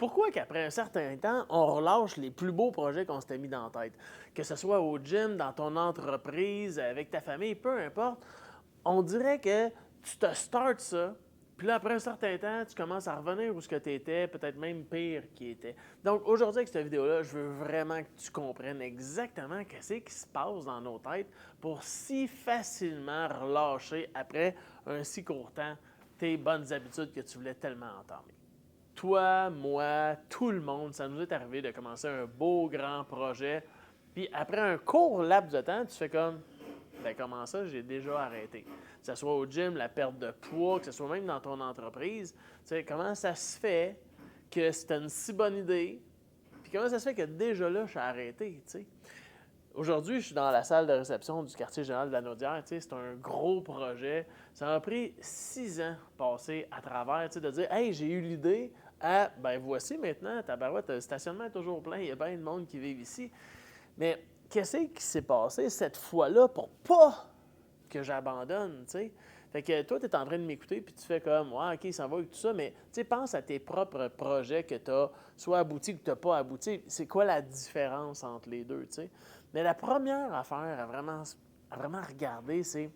Pourquoi qu'après un certain temps, on relâche les plus beaux projets qu'on s'était mis dans la tête? Que ce soit au gym, dans ton entreprise, avec ta famille, peu importe, on dirait que tu te starts ça, puis là, après un certain temps, tu commences à revenir où ce que tu étais, peut-être même pire qu'il était. Donc, aujourd'hui, avec cette vidéo-là, je veux vraiment que tu comprennes exactement ce qui se passe dans nos têtes pour si facilement relâcher, après un si court temps, tes bonnes habitudes que tu voulais tellement entamer. Toi, moi, tout le monde, ça nous est arrivé de commencer un beau grand projet, puis après un court laps de temps, tu fais comme, ben comment ça, j'ai déjà arrêté. Que ce soit au gym, la perte de poids, que ce soit même dans ton entreprise, tu sais, comment ça se fait que c'était une si bonne idée, puis comment ça se fait que déjà là, je suis arrêté, tu sais. Aujourd'hui, je suis dans la salle de réception du quartier général de la Naudière. Tu sais, c'est un gros projet. Ça m'a pris 6 ans passés à travers, tu sais, de dire hey, j'ai eu l'idée à ben voici maintenant, ta barouette, le stationnement est toujours plein, il y a bien de monde qui vit ici. Mais qu'est-ce qui s'est passé cette fois-là pour pas que j'abandonne, tu sais? Fait que toi, tu es en train de m'écouter, puis tu fais comme, ouais, OK, ça va avec tout ça, mais tu sais, pense à tes propres projets que tu as soit aboutis ou que tu n'as pas abouti. C'est quoi la différence entre les deux, tu sais? Mais la première affaire à vraiment regarder, c'est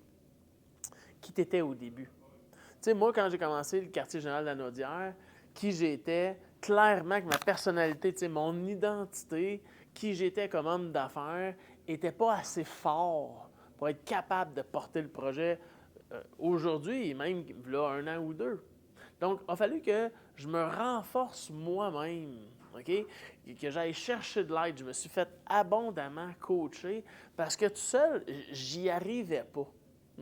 qui tu étais au début. Tu sais, moi, quand j'ai commencé le quartier général de la Naudière, qui j'étais, clairement que ma personnalité, tu sais, mon identité, qui j'étais comme homme d'affaires, n'était pas assez fort pour être capable de porter le projet aujourd'hui et même là, 1 an ou 2. Donc, il a fallu que je me renforce moi-même, OK? Et que j'aille chercher de l'aide. Je me suis fait abondamment coacher parce que tout seul, j'y arrivais pas.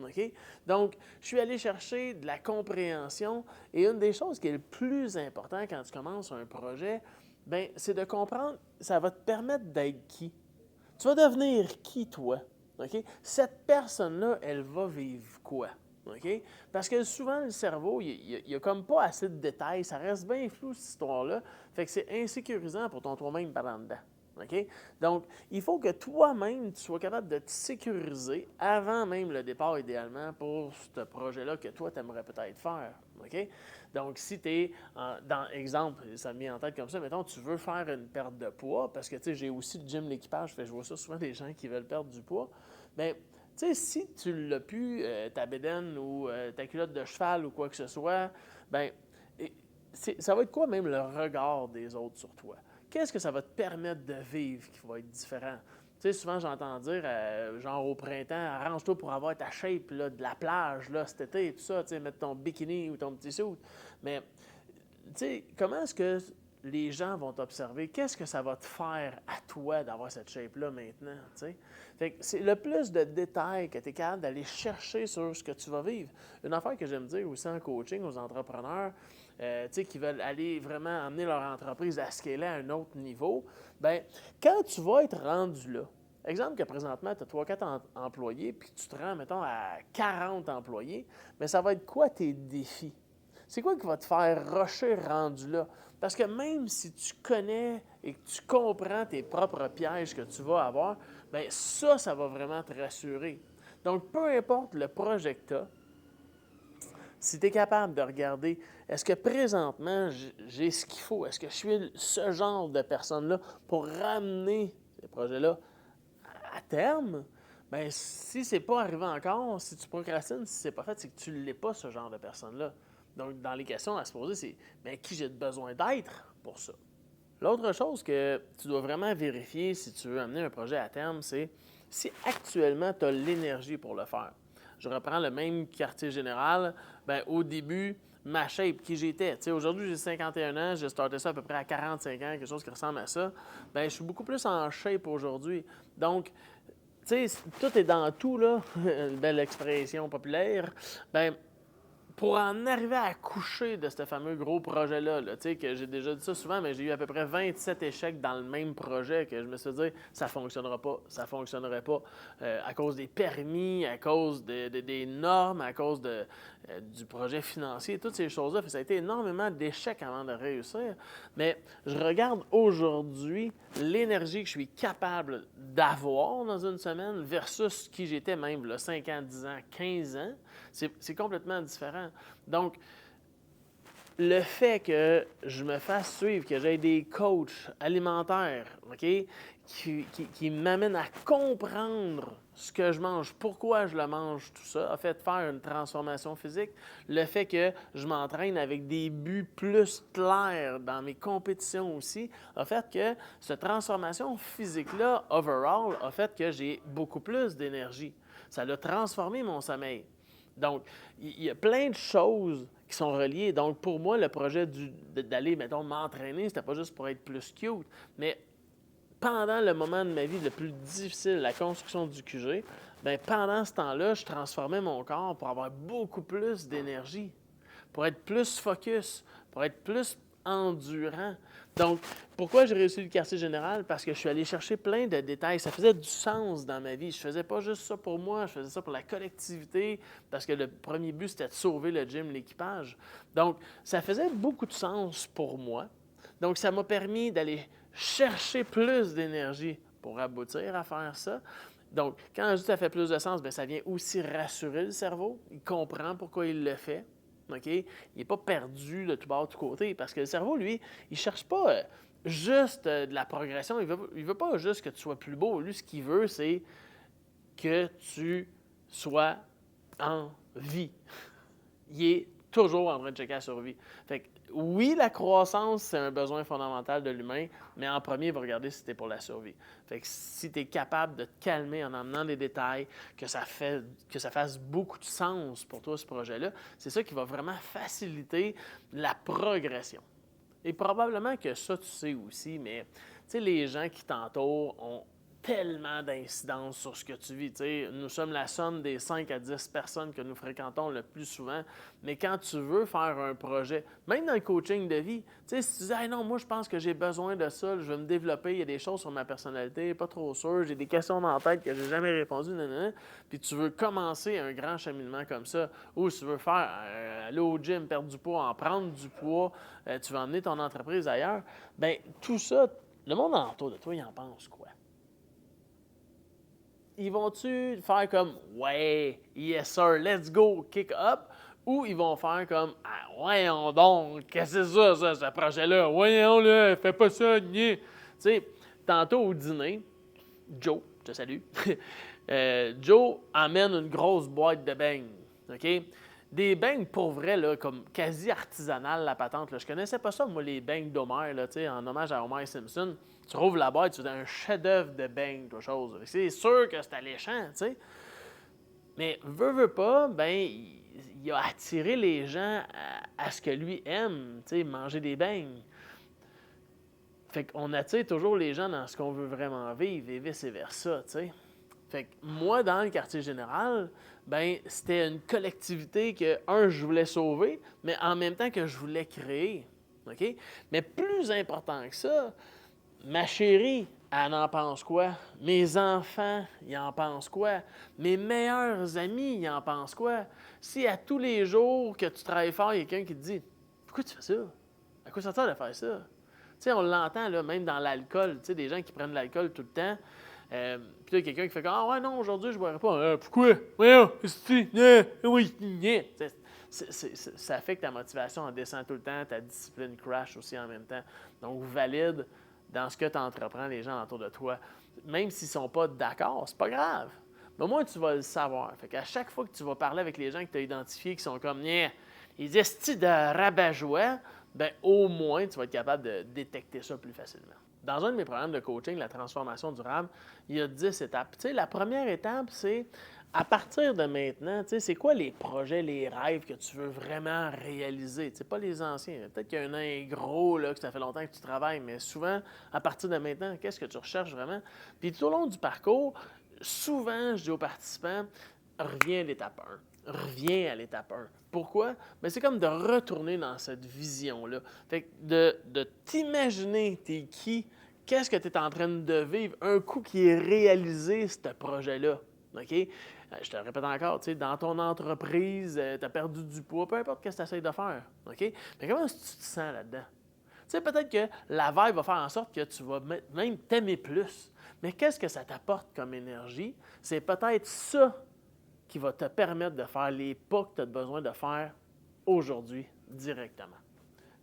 OK? Donc, je suis allé chercher de la compréhension et une des choses qui est le plus important quand tu commences un projet, ben, c'est de comprendre, ça va te permettre d'être qui? Tu vas devenir qui, toi? OK? Cette personne-là, elle va vivre quoi? OK? Parce que souvent, le cerveau, il n'y a comme pas assez de détails. Ça reste bien flou, cette histoire-là. Fait que c'est insécurisant pour ton toi-même par en dedans. OK? Donc, il faut que toi-même, tu sois capable de te sécuriser avant même le départ, idéalement, pour ce projet-là que toi, tu aimerais peut-être faire. OK? Donc, si tu es, dans exemple, ça me vient en tête comme ça, mettons, tu veux faire une perte de poids, parce que, tu sais, j'ai aussi le gym l'équipage, fait je vois ça souvent des gens qui veulent perdre du poids. Bien, tu sais, si tu l'as pu, ta bédaine ou ta culotte de cheval ou quoi que ce soit, bien, ça va être quoi même le regard des autres sur toi? Qu'est-ce que ça va te permettre de vivre qui va être différent? Tu sais, souvent, j'entends dire, genre au printemps, arrange-toi pour avoir ta shape là, de la plage là, cet été et tout ça, tu sais, mettre ton bikini ou ton petit suit. Mais, tu sais, comment est-ce que les gens vont t'observer? Qu'est-ce que ça va te faire à toi d'avoir cette shape-là maintenant, tu sais? Fait que c'est le plus de détails que tu es capable d'aller chercher sur ce que tu vas vivre. Une affaire que j'aime dire aussi en coaching aux entrepreneurs, tu sais, qui veulent aller vraiment amener leur entreprise à scaler à un autre niveau, bien, quand tu vas être rendu là, exemple que présentement, tu as 3-4 employés, puis tu te rends, mettons, à 40 employés, mais ça va être quoi tes défis? C'est quoi qui va te faire rusher rendu là? Parce que même si tu connais et que tu comprends tes propres pièges que tu vas avoir, bien ça va vraiment te rassurer. Donc, peu importe le projet que tu as, si tu es capable de regarder, est-ce que présentement, j'ai ce qu'il faut? Est-ce que je suis ce genre de personne-là pour ramener ces projets-là à terme? Bien, si c'est pas arrivé encore, si tu procrastines, si c'est pas fait, c'est que tu ne l'es pas, ce genre de personne-là. Donc, dans les questions à se poser, c'est bien, qui j'ai besoin d'être pour ça? L'autre chose que tu dois vraiment vérifier si tu veux amener un projet à terme, c'est si actuellement tu as l'énergie pour le faire. Je reprends le même quartier général. Bien, au début, ma shape, qui j'étais. Aujourd'hui, j'ai 51 ans, j'ai starté ça à peu près à 45 ans, quelque chose qui ressemble à ça. Bien, je suis beaucoup plus en shape aujourd'hui. Donc, tu sais, tout est dans tout, là, une belle expression populaire. Bien, pour en arriver à accoucher de ce fameux gros projet-là, là, tu sais, que j'ai déjà dit ça souvent, mais j'ai eu à peu près 27 échecs dans le même projet que je me suis dit, ça ne fonctionnera pas, ça ne fonctionnerait pas à cause des permis, à cause des normes, à cause du projet financier, toutes ces choses-là. Ça a été énormément d'échecs avant de réussir. Mais je regarde aujourd'hui l'énergie que je suis capable d'avoir dans une semaine versus qui j'étais même là, 5 ans, 10 ans, 15 ans. C'est complètement différent. Donc, le fait que je me fasse suivre, que j'aie des coachs alimentaires, OK, qui m'amènent à comprendre ce que je mange, pourquoi je le mange, tout ça, a fait faire une transformation physique. Le fait que je m'entraîne avec des buts plus clairs dans mes compétitions aussi, a fait que cette transformation physique-là, overall, a fait que j'ai beaucoup plus d'énergie. Ça a transformé mon sommeil. Donc, il y a plein de choses qui sont reliées. Donc, pour moi, le projet d'aller, mettons, m'entraîner, c'était pas juste pour être plus cute, mais pendant le moment de ma vie le plus difficile, la construction du QG, bien, pendant ce temps-là, je transformais mon corps pour avoir beaucoup plus d'énergie, pour être plus focus, pour être plus endurant. Donc, pourquoi j'ai réussi le quartier général? Parce que je suis allé chercher plein de détails. Ça faisait du sens dans ma vie. Je faisais pas juste ça pour moi, je faisais ça pour la collectivité, parce que le premier but, c'était de sauver le gym, l'équipage. Donc, ça faisait beaucoup de sens pour moi. Donc, ça m'a permis d'aller chercher plus d'énergie pour aboutir à faire ça. Donc, quand je dis que ça fait plus de sens, bien, ça vient aussi rassurer le cerveau. Il comprend pourquoi il le fait. OK? Il n'est pas perdu de tout bord, de tout côté. Parce que le cerveau, lui, il ne cherche pas juste de la progression. Il ne veut pas juste que tu sois plus beau. Lui, ce qu'il veut, c'est que tu sois en vie. Il est toujours en train de checker la survie. Fait que, oui, la croissance, c'est un besoin fondamental de l'humain, mais en premier, il va regarder si c'est pour la survie. Fait que si tu es capable de te calmer en emmenant des détails, que ça fasse beaucoup de sens pour toi, ce projet-là, c'est ça qui va vraiment faciliter la progression. Et probablement que ça, tu sais aussi, mais tu sais, les gens qui t'entourent ont tellement d'incidence sur ce que tu vis. T'sais, nous sommes la somme des 5 à 10 personnes que nous fréquentons le plus souvent. Mais quand tu veux faire un projet, même dans le coaching de vie, si tu dis hey, « non, moi je pense que j'ai besoin de ça, je veux me développer, il y a des choses sur ma personnalité, pas trop sûr, j'ai des questions dans la tête que j'ai jamais répondu, puis tu veux commencer un grand cheminement comme ça, ou tu veux faire aller au gym, perdre du poids, en prendre du poids, tu veux emmener ton entreprise ailleurs, bien tout ça, le monde autour de toi, il en pense quoi? Ils vont-tu faire comme « Ouais, yes sir, let's go, kick up » ou ils vont faire comme « Ah, voyons donc, qu'est-ce que c'est ça, ce projet-là? Voyons là, fais pas ça, niais. » Tu sais, tantôt au dîner, Joe, je te salue, Joe amène une grosse boîte de beignes, OK? Des beignes pour vrai, là, comme quasi artisanales, la patente. Là. Je connaissais pas ça, moi, les beignes d'Homer, là, en hommage à Homer Simpson. Tu rouvres la boîte, tu fais un chef-d'œuvre de beignes, quelque chose. C'est sûr que c'est alléchant, tu sais. Mais veut pas, ben il a attiré les gens à ce que lui aime, tu sais, manger des beignes. Fait qu'on attire toujours les gens dans ce qu'on veut vraiment vivre et vice-versa, tu sais. Fait que moi, dans le quartier général, ben c'était une collectivité que, je voulais sauver, mais en même temps que je voulais créer. OK? Mais plus important que ça, ma chérie, elle en pense quoi? Mes enfants, ils en pensent quoi? Mes meilleurs amis, ils en pensent quoi? Si à tous les jours que tu travailles fort, il y a quelqu'un qui te dit « Pourquoi tu fais ça? À quoi ça sert de faire ça? » Tu sais, on l'entend là, même dans l'alcool, tu sais, des gens qui prennent de l'alcool tout le temps. Puis là, quelqu'un qui fait comme « Ah ouais, non, aujourd'hui, je ne boirai pas. Pourquoi? Voyons, oui, ça fait que ta motivation en descend tout le temps, ta discipline crash aussi en même temps. Donc, valide dans ce que tu entreprends les gens autour de toi. Même s'ils ne sont pas d'accord, c'est pas grave. Mais au moins, tu vas le savoir. Fait qu'à chaque fois que tu vas parler avec les gens que tu as identifiés qui sont comme « ils disent de rabat-joie », ben au moins, tu vas être capable de détecter ça plus facilement. Dans un de mes programmes de coaching, la transformation durable, il y a 10 étapes. Tu sais, la première étape, c'est à partir de maintenant, tu sais, c'est quoi les projets, les rêves que tu veux vraiment réaliser? Tu sais, pas les anciens. Peut-être qu'il y a un an gros, là, que ça fait longtemps que tu travailles, mais souvent, à partir de maintenant, qu'est-ce que tu recherches vraiment? Puis tout au long du parcours, souvent, je dis aux participants, reviens à l'étape 1. Reviens à l'étape 1. Pourquoi? Bien, c'est comme de retourner dans cette vision-là. Fait que de t'imaginer t'es qui, qu'est-ce que tu es en train de vivre, un coup qui est réalisé, ce projet-là. OK? Je te le répète encore, tu sais, dans ton entreprise, tu as perdu du poids, peu importe ce que tu essaies de faire. OK? Mais comment est-ce que tu te sens là-dedans? Tu sais, peut-être que la vibe va faire en sorte que tu vas même t'aimer plus. Mais qu'est-ce que ça t'apporte comme énergie? C'est peut-être ça qui va te permettre de faire les pas que tu as besoin de faire aujourd'hui directement.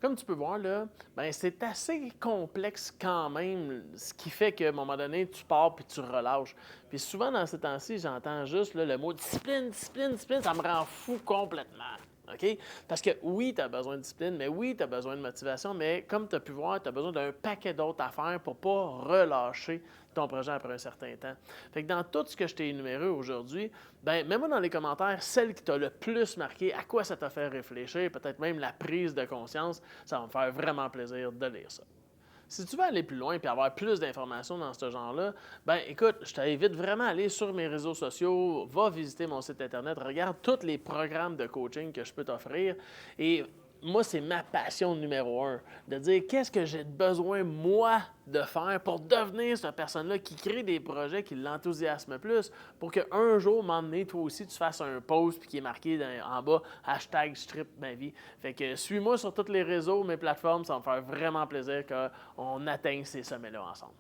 Comme tu peux voir, là, ben, c'est assez complexe quand même, ce qui fait qu'à un moment donné, tu pars puis tu relâches. Puis souvent, dans ces temps-ci, j'entends juste là, le mot discipline, discipline, discipline, ça me rend fou complètement. OK? Parce que oui, tu as besoin de discipline, mais oui, tu as besoin de motivation, mais comme tu as pu voir, tu as besoin d'un paquet d'autres affaires pour ne pas relâcher ton projet après un certain temps. Fait que dans tout ce que je t'ai énuméré aujourd'hui, ben mets-moi dans les commentaires celle qui t'a le plus marqué, à quoi ça t'a fait réfléchir, peut-être même la prise de conscience. Ça va me faire vraiment plaisir de lire ça. Si tu veux aller plus loin et avoir plus d'informations dans ce genre-là, ben écoute, je t'invite vraiment à aller sur mes réseaux sociaux, va visiter mon site internet, regarde tous les programmes de coaching que je peux t'offrir et moi, c'est ma passion numéro un, de dire qu'est-ce que j'ai besoin, moi, de faire pour devenir cette personne-là qui crée des projets qui l'enthousiasment plus, pour qu'un jour, m'en donné, toi aussi, tu fasses un post qui est marqué en bas, hashtag je tripe ma vie. Fait que suis-moi sur tous les réseaux, mes plateformes, ça va me faire vraiment plaisir qu'on atteigne ces sommets-là ensemble.